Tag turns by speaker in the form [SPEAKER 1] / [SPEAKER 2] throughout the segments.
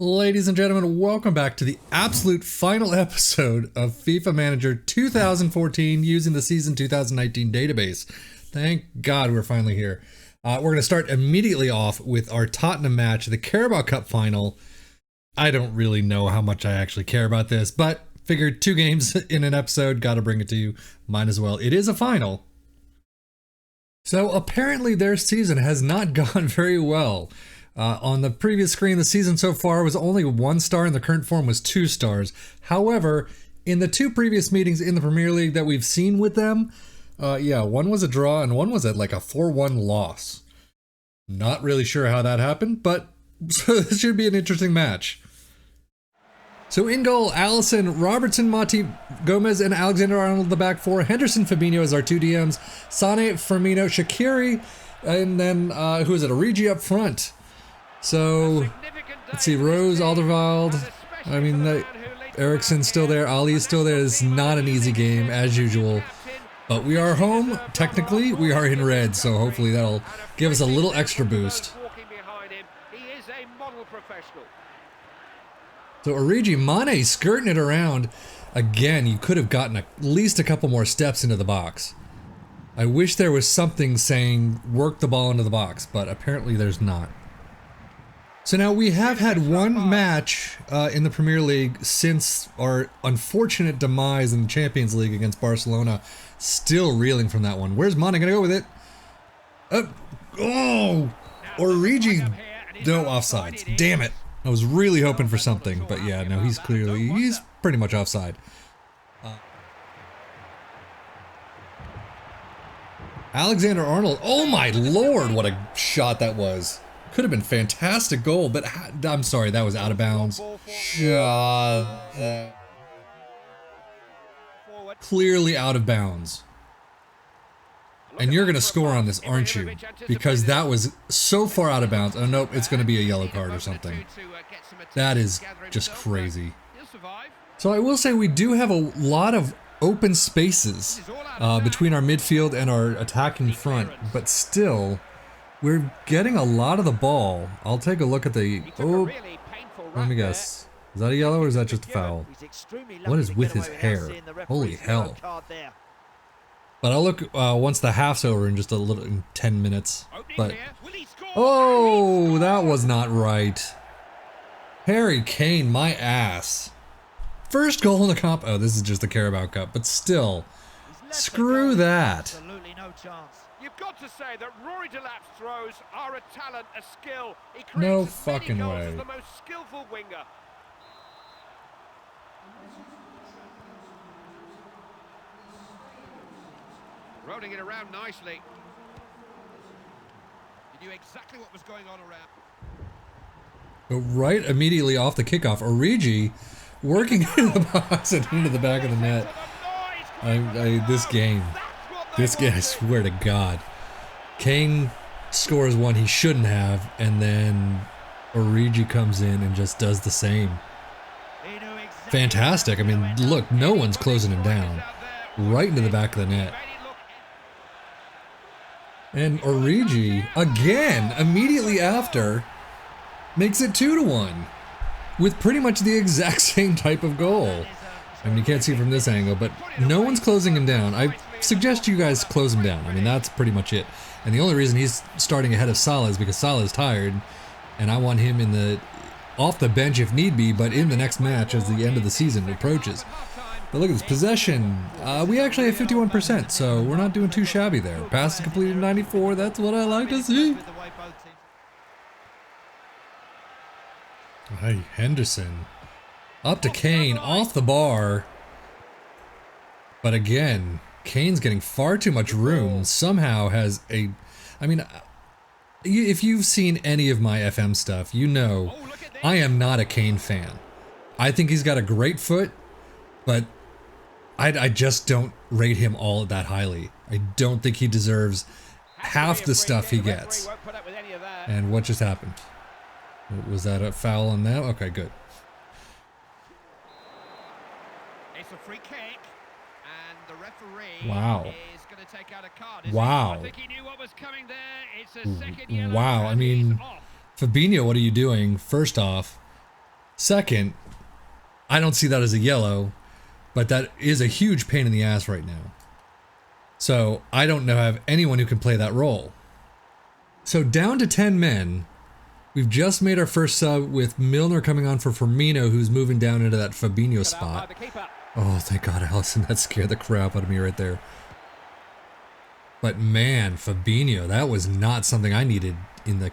[SPEAKER 1] Ladies and gentlemen, welcome back to the absolute final episode of FIFA Manager 2014 using the Season 2019 database. Thank God we're finally here. We're going to start immediately off with our Tottenham match, the Carabao Cup final. I don't really know how much I actually care about this, but figured 2 games in an episode, gotta bring it to you. Might as well. It is a final. So apparently their season has not gone very well. On the previous screen, the season so far was only 1 star and the current form was 2 stars. However, in the 2 previous meetings in the Premier League that we've seen with them, one was a draw and one was at like a 4-1 loss. Not really sure how that happened, but this should be an interesting match. So in goal, Allison, Robertson, Mati, Gomez, and Alexander-Arnold the back 4. Henderson, Fabinho as our 2 DMs. Sane, Firmino, Shaqiri, and then, who is it? Origi up front. So, let's see, Rose, Alderweireld, I mean, Eriksen's still there, Ali is still there. It's not an easy game, as usual. But we are home, technically, we are in red, so hopefully that'll give us a little extra boost. So Origi, Mane skirting it around. Again, you could have gotten at least a couple more steps into the box. I wish there was something saying, work the ball into the box, but apparently there's not. So now we have had 1 match in the Premier League since our unfortunate demise in the Champions League against Barcelona. Still reeling from that one. Where's Mane gonna go with it? Oh! Origi! No offsides. Damn it! I was really hoping for something, but yeah, no, he's pretty much offside. Alexander-Arnold. Oh my lord, what a shot that was. Could have been fantastic goal, but I'm sorry, that was out of bounds. Clearly out of bounds. And you're going to score on this, aren't you? Because that was so far out of bounds. Oh, nope, it's going to be a yellow card or something. That is just crazy. So I will say we do have a lot of open spaces between our midfield and our attacking front, but still, we're getting a lot of the ball. I'll take a look at the... Oh, let me guess. Is that a yellow or is that just a foul? What is with his hair? Holy hell. But I'll look once the half's over in just a little, in 10 minutes. But, oh, that was not right. Harry Kane, my ass. First goal in the comp. Oh, this is just the Carabao Cup, but still, screw that.
[SPEAKER 2] Absolutely no chance. You've got to say that Rory Delap's throws are a talent, a skill. He creates
[SPEAKER 1] No
[SPEAKER 2] as many
[SPEAKER 1] fucking
[SPEAKER 2] goals
[SPEAKER 1] way.
[SPEAKER 2] as the most skillful winger. Rolling it around nicely. He knew exactly what was going on around.
[SPEAKER 1] But right immediately off the kickoff, Origi working into the box and into the back of the net. This game, I swear to God. Kane scores one he shouldn't have, and then Origi comes in and just does the same. Fantastic. I mean, look, no one's closing him down. Right into the back of the net. And Origi, again, immediately after, makes it 2-1. With pretty much the exact same type of goal. I mean, you can't see it from this angle, but no one's closing him down. I suggest you guys close him down. I mean, that's pretty much it. And the only reason he's starting ahead of Salah is because Salah is tired, and I want him in the off the bench if need be, but in the next match as the end of the season approaches. But look at this possession. We actually have 51%, so we're not doing too shabby there. Pass completed 94. That's what I like to see. Hey, Henderson. Up to Kane, off the bar. But again, Kane's getting far too much room. Somehow has a... I mean, if you've seen any of my FM stuff, you know I am not a Kane fan. I think he's got a great foot, but I just don't rate him all that highly. I don't think he deserves half the stuff he gets. And what just happened? Was that a foul on that? Okay, good.
[SPEAKER 2] It's a free kick, and the referee
[SPEAKER 1] Wow.
[SPEAKER 2] is going to take out a card.
[SPEAKER 1] Wow.
[SPEAKER 2] I think he knew what was coming there. It's a second yellow.
[SPEAKER 1] Wow, I mean, Fabinho, what are you doing? First off, Second, I don't see that as a yellow, but that is a huge pain in the ass right now. So I don't know have anyone who can play that role. So down to 10 men. We've just made our first sub with Milner coming on for Firmino, who's moving down into that Fabinho spot. Oh, thank God, Allison. That scared the crap out of me right there. But man, Fabinho, that was not something I needed in the...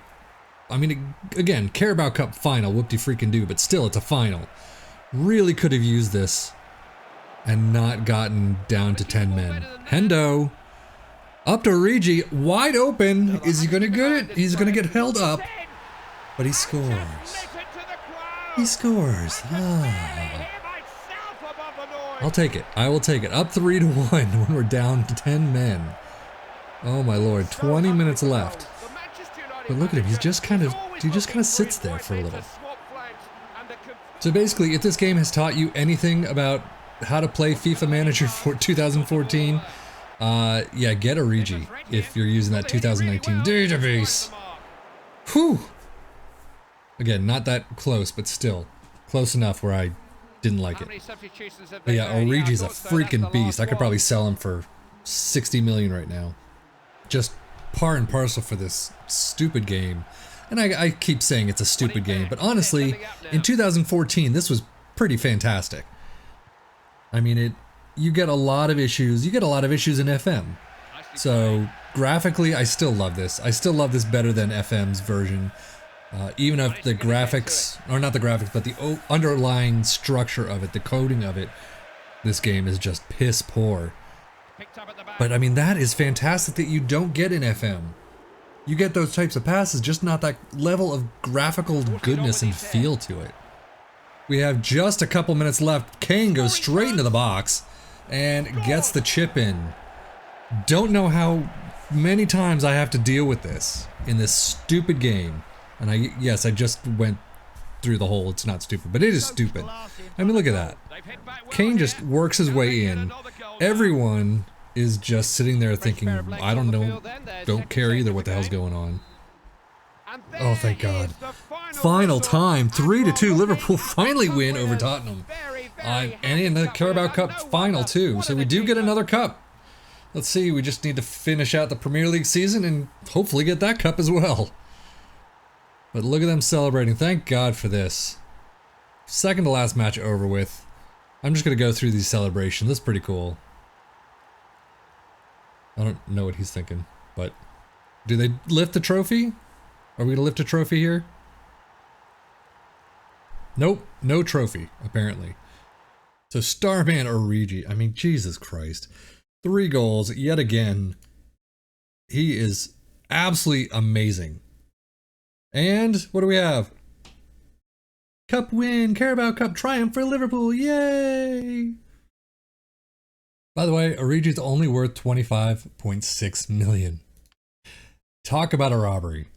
[SPEAKER 1] I mean, again, Carabao Cup final, whoop-de-freaking-do, but still, it's a final. Really could have used this and not gotten down to 10 men. Hendo, up to Origi, wide open. Is he going to get it? He's going to get held up. But he scores. He scores. Ah. I'll take it. I will take it. Up 3-1 when we're down to 10 men. Oh my Lord, 20 minutes left. But look at him. He just kind of sits there for a little. So basically, if this game has taught you anything about how to play FIFA Manager for 2014, yeah, get Origi if you're using that 2019 database. Whew. Again, not that close, but still close enough where I didn't like it. But yeah, Origi's a freaking beast. I could probably sell him for 60 million right now. Just par and parcel for this stupid game. And I keep saying it's a stupid game, but honestly, in 2014, this was pretty fantastic. I mean, you get a lot of issues. You get a lot of issues in FM. So graphically, I still love this. I still love this better than FM's version. Even if the graphics, or not the graphics, but the underlying structure of it, the coding of it, this game is just piss poor. But I mean, that is fantastic that you don't get in FM. You get those types of passes, just not that level of graphical goodness and feel to it. We have just a couple minutes left. Kane goes straight into the box and gets the chip in. Don't know how many times I have to deal with this in this stupid game. And yes, I just went through the hole. It's not stupid, but it is stupid. I mean, look at that. Kane just works his way in. Everyone is just sitting there thinking, I don't know, don't care either what the hell's going on. Oh, thank God. Final time, 3-2. Liverpool finally win over Tottenham. And in the Carabao Cup final too. So we do get another cup. Let's see, we just need to finish out the Premier League season and hopefully get that cup as well. But look at them celebrating. Thank God for this. Second to last match over with. I'm just going to go through these celebrations. That's pretty cool. I don't know what he's thinking, but do they lift the trophy? Are we going to lift a trophy here? Nope, no trophy, apparently. So Starman Origi, I mean, Jesus Christ. 3 goals, yet again. He is absolutely amazing. And what do we have? Cup win, Carabao Cup triumph for Liverpool, yay! By the way, Origi's only worth 25.6 million. Talk about a robbery.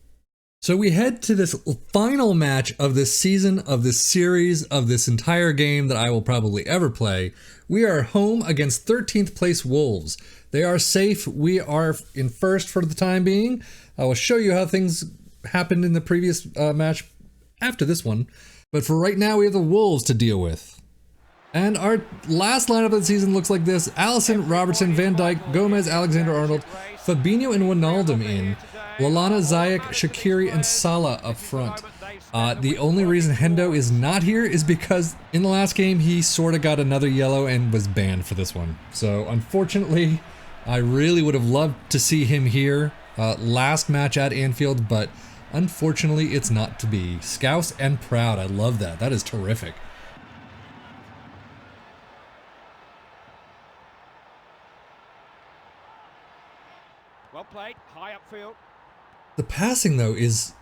[SPEAKER 1] So we head to this final match of this season, of this series, of this entire game that I will probably ever play. We are home against 13th place Wolves. They are safe. We are in first for the time being. I will show you how things happened in the previous match after this one. But for right now, we have the Wolves to deal with. And our last lineup of the season looks like this. Alisson, Robertson, Van Dijk, Gomez, Alexander-Arnold, Fabinho and Wijnaldum in. Lallana, Ziyech, Shaqiri, and Salah up front. The only reason Hendo is not here is because in the last game he sort of got another yellow and was banned for this one. So unfortunately, I really would have loved to see him here last match at Anfield, but unfortunately it's not to be. Scouse and proud, I love that. That is terrific.
[SPEAKER 2] Well played, high upfield.
[SPEAKER 1] The passing, though, is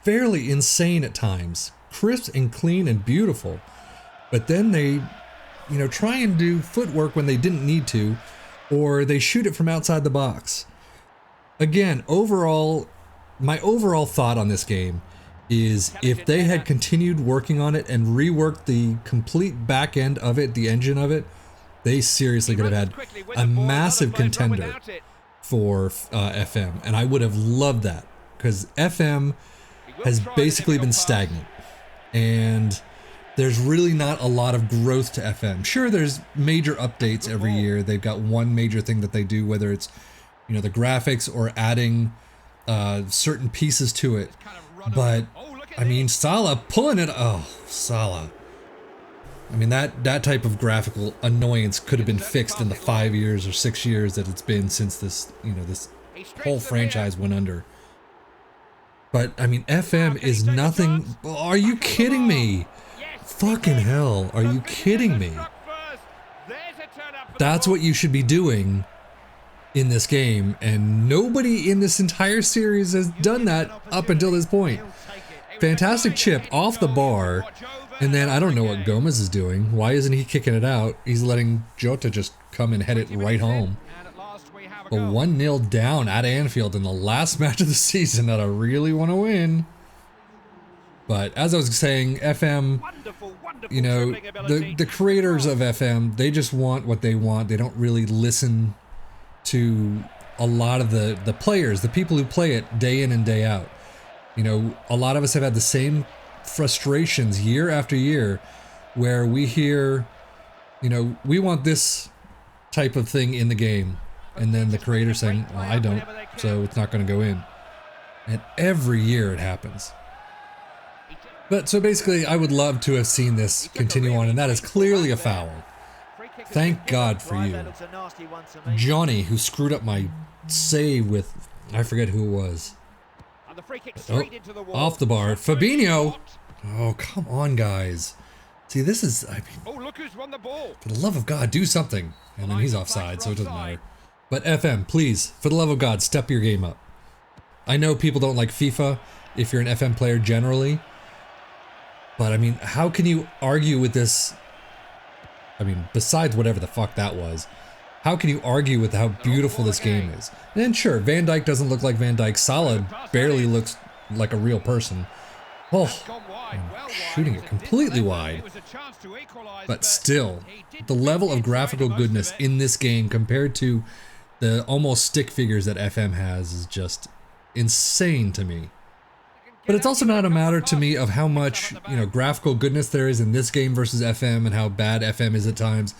[SPEAKER 1] fairly insane at times. Crisp and clean and beautiful. But then they, try and do footwork when they didn't need to, or they shoot it from outside the box. Again, my overall thought on this game is if they had continued working on it and reworked the complete back end of it, the engine of it, they seriously could have had a massive contender for FM, and I would have loved that because FM has basically been stagnant, and there's really not a lot of growth to FM. Sure, there's major updates every year. They've got one major thing that they do, whether it's, you know, the graphics or adding certain pieces to it. But I mean, Salah pulling it. Oh, Salah. I mean, that type of graphical annoyance could have been fixed in the 5 years or 6 years that it's been since this, you know, this whole franchise went under. But I mean, FM is nothing. Are you kidding me? Fucking hell, are you kidding me? That's what you should be doing in this game, and nobody in this entire series has done that up until this point. Fantastic chip off the bar, and then I don't know what Gomez is doing. Why isn't he kicking it out? He's letting Jota just come and head it right home. A 1-0 down at Anfield in the last match of the season that I really want to win. But as I was saying, FM, you know, the creators of FM, they just want what they want. They don't really listen to a lot of the players, the people who play it day in and day out. You know, a lot of us have had the same frustrations year after year where we hear, you know, we want this type of thing in the game. And then the creator saying, well, I don't, so it's not going to go in. And every year it happens. But so basically, I would love to have seen this continue on, and that is clearly a foul. Thank God for you. Johnny, who screwed up my save with, I forget who it was. Oh, off the bar. Fabinho! Oh, come on, guys. See, this is, I mean, for the love of God, do something. And then he's offside, so it doesn't matter. But FM, please, for the love of God, step your game up. I know people don't like FIFA if you're an FM player generally. But I mean, how can you argue with this? I mean, besides whatever the fuck that was, how can you argue with how beautiful this game is? And sure, Van Dijk doesn't look like Van Dijk. Salah barely looks like a real person. Oh, I'm shooting it completely wide. But still, the level of graphical goodness in this game compared to the almost stick figures that FM has is just insane to me. But it's also not a matter to me of how much, you know, graphical goodness there is in this game versus FM and how bad FM is at times.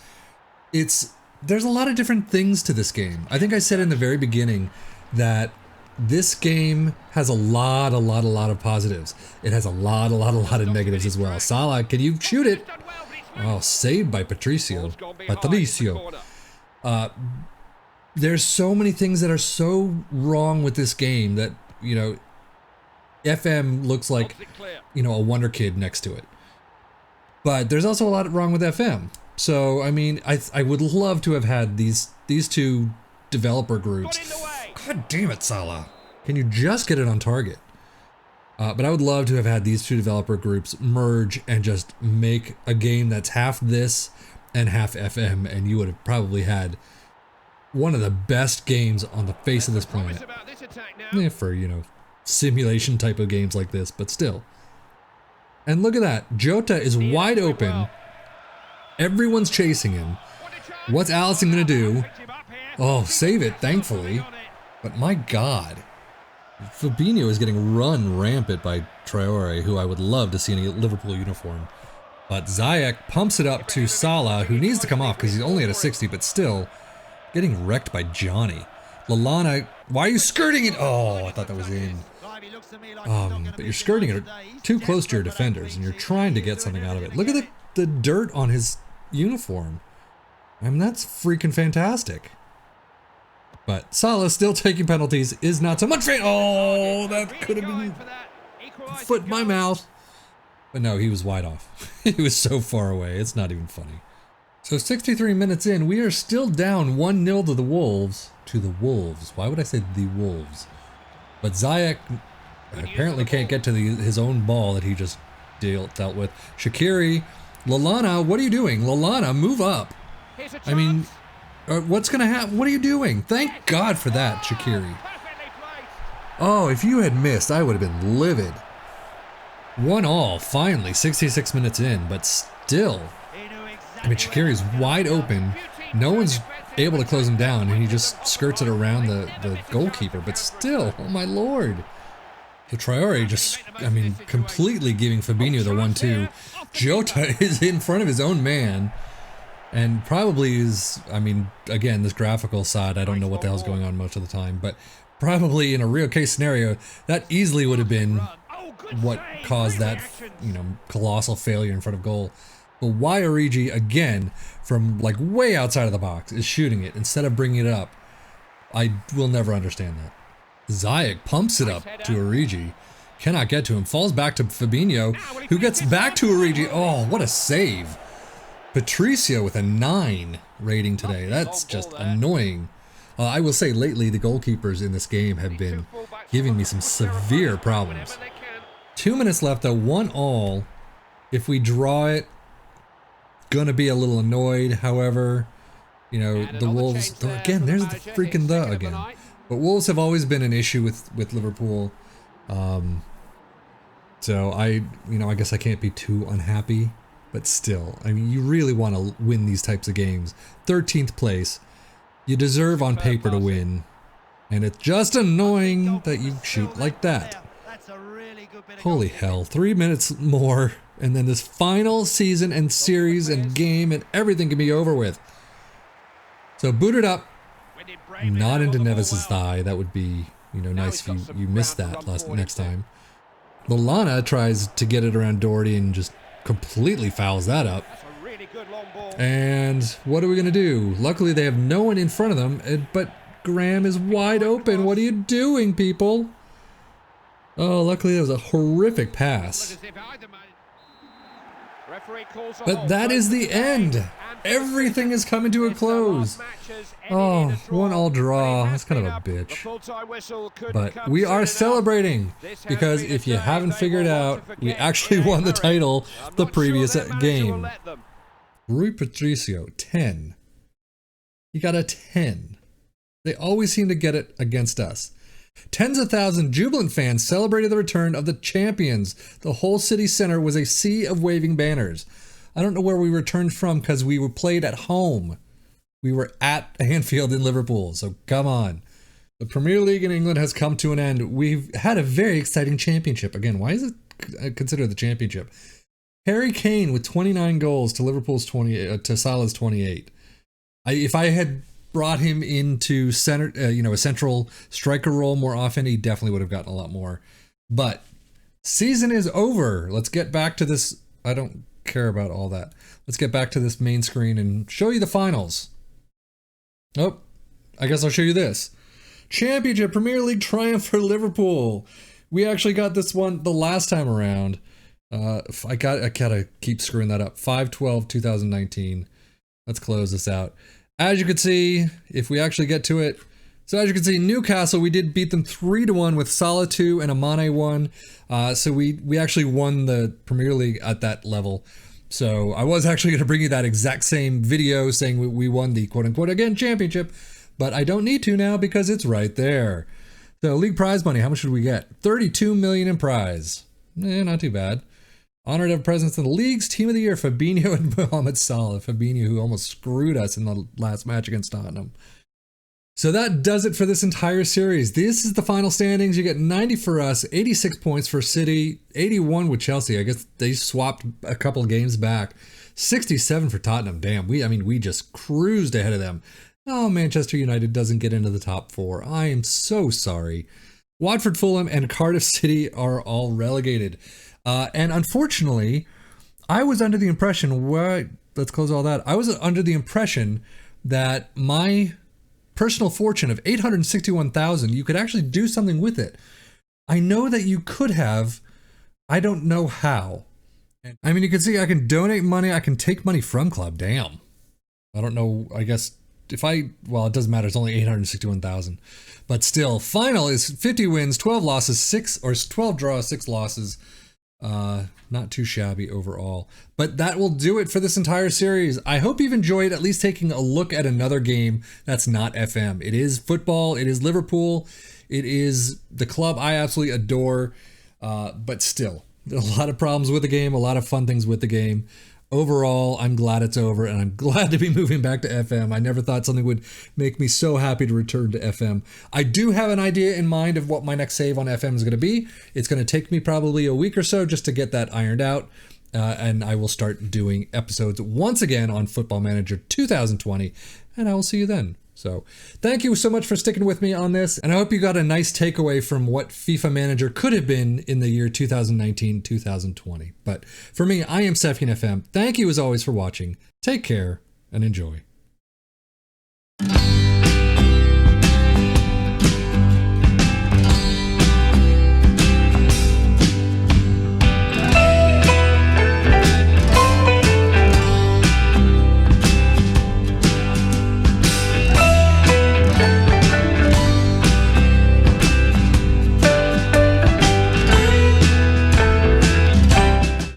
[SPEAKER 1] There's a lot of different things to this game. I think I said in the very beginning that this game has a lot of positives. It has a lot of negatives as well. Salah, can you shoot it? Oh, saved by Patricio. There's so many things that are so wrong with this game that, you know, FM looks like, you know, a wonder kid next to it. But there's also a lot wrong with FM. So, I mean, I would love to have had these two developer groups. God damn it, Salah. Can you just get it on target? But I would love to have had these two developer groups merge and just make a game that's half this and half FM, and you would have probably had one of the best games on the face of this planet. Yeah, for, you know, simulation type of games like this, but still. And look at that. Jota is wide open. Everyone's chasing him. What's Alisson going to do? Oh, save it, thankfully. But my God. Fabinho is getting run rampant by Traore, who I would love to see in a Liverpool uniform. But Ziyech pumps it up to Salah, who needs to come off because he's only at a 60, but still getting wrecked by Johnny. Lallana, why are you skirting it? Oh, I thought that was in. But you're skirting it too close to your defenders, and you're trying to get something out of it. Look at the dirt on his uniform. I mean, that's freaking fantastic. But Salah still taking penalties is not so much. Oh, that could have been foot in my mouth. But no, he was wide off. He was so far away. It's not even funny. So 63 minutes in, we are still down 1-0 to the Wolves. Why would I say the Wolves? But Ziyech apparently can't get to his own ball that he just dealt with. Shaqiri, Lallana, what are you doing? Lallana, move up. I mean, what's going to happen? What are you doing? Thank God for that, Shaqiri. Oh, if you had missed, I would have been livid. 1-1, finally, 66 minutes in, but still. I mean, Shaqiri's wide open. No one's able to close him down, and he just skirts it around the goalkeeper. But still, oh my Lord. So Traore just, I mean, completely giving Fabinho the 1-2. Jota is in front of his own man. And probably is, I mean, again, this graphical side, I don't know what the hell's going on most of the time. But probably in a real case scenario, that easily would have been what caused that, you know, colossal failure in front of goal. But why Origi, again, from like way outside of the box, is shooting it instead of bringing it up? I will never understand that. Ziyech pumps it up to Origi. Cannot get to him. Falls back to Fabinho, who gets back to Origi. Oh, what a save. Patricio with a 9 rating today. That's just annoying. I will say lately the goalkeepers in this game have been giving me some severe problems. 2 minutes left though, 1-1. If we draw it, gonna be a little annoyed. However, you know, the Wolves, again, there's the freaking the again. But Wolves have always been an issue with Liverpool. So I guess I can't be too unhappy. But still, I mean, you really want to win these types of games. 13th place. You deserve on paper to win. And it's just annoying that you shoot like that. Holy hell, 3 minutes more. And then this final season and series and game and everything can be over with. So boot it up. Not into Neves' thigh. That would be, you know, nice if you missed that next time. Lallana tries to get it around Doherty and just completely fouls that up. And what are we going to do? Luckily, they have no one in front of them, but Graham is wide open. What are you doing, people? Oh, luckily, that was a horrific pass. But that is the end. Everything is coming to a close. Oh, 1-1 draw. That's kind of a bitch. But we are celebrating because if you haven't figured out, we actually won the title the previous game. Rui Patricio, 10. He got a 10. They always seem to get it against us. Tens of thousands jubilant fans celebrated the return of the champions. The whole city center was a sea of waving banners. I don't know where we returned from because we were played at home. We were at Anfield in Liverpool, so come on. The Premier League in England has come to an end. We've had a very exciting championship. Again, why is it considered the championship? Harry Kane with 29 goals to Liverpool's 28, to Salah's 28. If I had brought him into center, a central striker role more often, he definitely would have gotten a lot more. But season is over. Let's get back to this. I don't care about all that. Let's get back to this main screen and show you the finals. Oh, I guess I'll show you this. Championship Premier League triumph for Liverpool. We actually got this one the last time around. I gotta keep screwing that up. 5/12/2019. Let's close this out. As you can see, if we actually get to it, so as you can see, Newcastle, we did beat them 3-1 with Salah 2 and a Mane 1. So we actually won the Premier League at that level. So I was actually going to bring you that exact same video saying we won the quote-unquote, again, championship. But I don't need to now because it's right there. So league prize money, how much should we get? 32 million in prize. Not too bad. Honored to have presence in the league's team of the year, Fabinho and Mohamed Salah. Fabinho, who almost screwed us in the last match against Tottenham. So that does it for this entire series. This is the final standings. You get 90 for us, 86 points for City, 81 with Chelsea. I guess they swapped a couple of games back. 67 for Tottenham. Damn, we just cruised ahead of them. Oh, Manchester United doesn't get into the top 4. I am so sorry. Watford, Fulham, and Cardiff City are all relegated. And unfortunately, I was under the impression, let's close all that. I was under the impression that my personal fortune of 861,000, you could actually do something with it. I know that you could have. I don't know how. I mean, you can see I can donate money. I can take money from club. Damn. I don't know. I guess well, it doesn't matter. It's only 861,000. But still, final is 50 wins, 12 losses, 12 draws, 6 losses. Not too shabby overall. But that will do it for this entire series. I hope you've enjoyed at least taking a look at another game that's not FM. It is football. It is Liverpool. It is the club I absolutely adore. But still, a lot of problems with the game, a lot of fun things with the game. Overall, I'm glad it's over, and I'm glad to be moving back to FM. I never thought something would make me so happy to return to FM. I do have an idea in mind of what my next save on FM is going to be. It's going to take me probably a week or so just to get that ironed out, and I will start doing episodes once again on Football Manager 2020, and I will see you then. So thank you so much for sticking with me on this, and I hope you got a nice takeaway from what FIFA Manager could have been in the year 2019-2020. But for me, I am Sefian FM. Thank you as always for watching. Take care and enjoy.